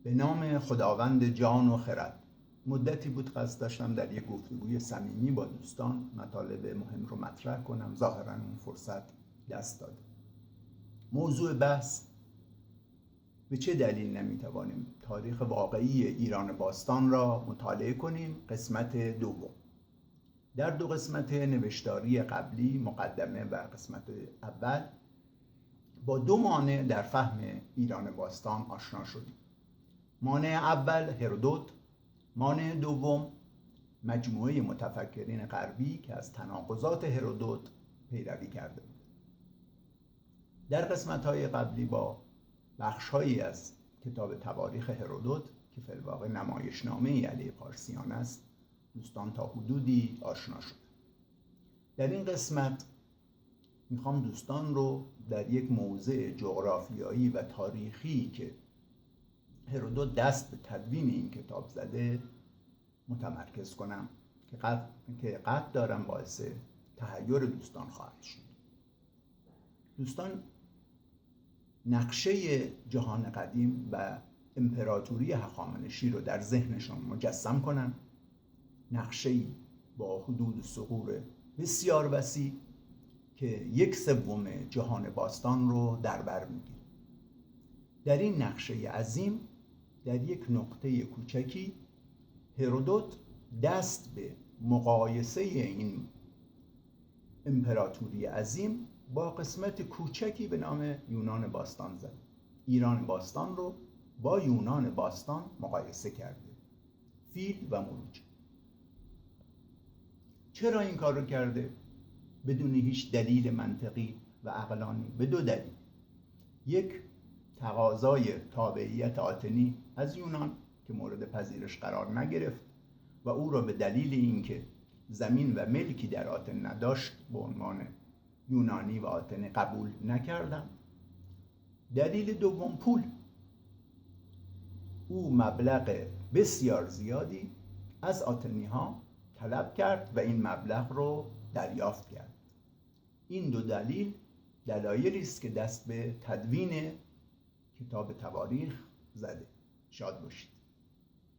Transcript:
به نام خداوند جان و خرد. مدتی بود قصد داشتم در یک گفتگوی صمیمی با دوستان مطالب مهم رو مطرح کنم. ظاهراً اون فرصت دست داد. موضوع بحث: به چه دلیل نمیتوانیم تاریخ واقعی ایران باستان را مطالعه کنیم؟ قسمت دوم. در دو قسمت نوشتاری قبلی، مقدمه و قسمت اول، با دو مانع در فهم ایران باستان آشنا شدیم. مانع اول هرودوت، مانع دوم مجموعه متفکرین غربی که از تناقضات هرودوت پیروی کرده بود. در قسمت‌های قبلی با بخش‌هایی از کتاب تواریخ هرودوت که فی الواقع نمایشنامه‌ای علیه پارسیان است، دوستان تا حدودی آشنا شد. در این قسمت میخوام دوستان رو در یک موضع جغرافیایی و تاریخی که هرودوت دست به تدوین این کتاب زده متمرکز کنم که قطع دارم باعث تحیر دوستان خواهد شد. دوستان، نقشه جهان قدیم و امپراتوری هخامنشی رو در ذهنشان مجسم کنن. نقشه‌ای با حدود ثغور بسیار وسیع که 1/3 جهان باستان رو در بر میگیره. در این نقشه عظیم در یک نقطه کوچکی هرودوت دست به مقایسه این امپراتوری عظیم با قسمت کوچکی به نام یونان باستان زد. ایران باستان رو با یونان باستان مقایسه کرده. فیل و مروج. چرا این کار رو کرده؟ بدون هیچ دلیل منطقی و عقلانی. به دو دلیل. یک، تقاضای تابعیت آتنی از یونان که مورد پذیرش قرار نگرفت و او را به دلیل اینکه زمین و ملکی در آتن نداشت به عنوان یونانی و آتن قبول نکردند. دلیل دوم، پول. او مبلغ بسیار زیادی از آتنی ها طلب کرد و این مبلغ رو دریافت کرد. این دو دلیل دلایلی است که دست به تدوین کتاب تواریخ زده. شاد باشید.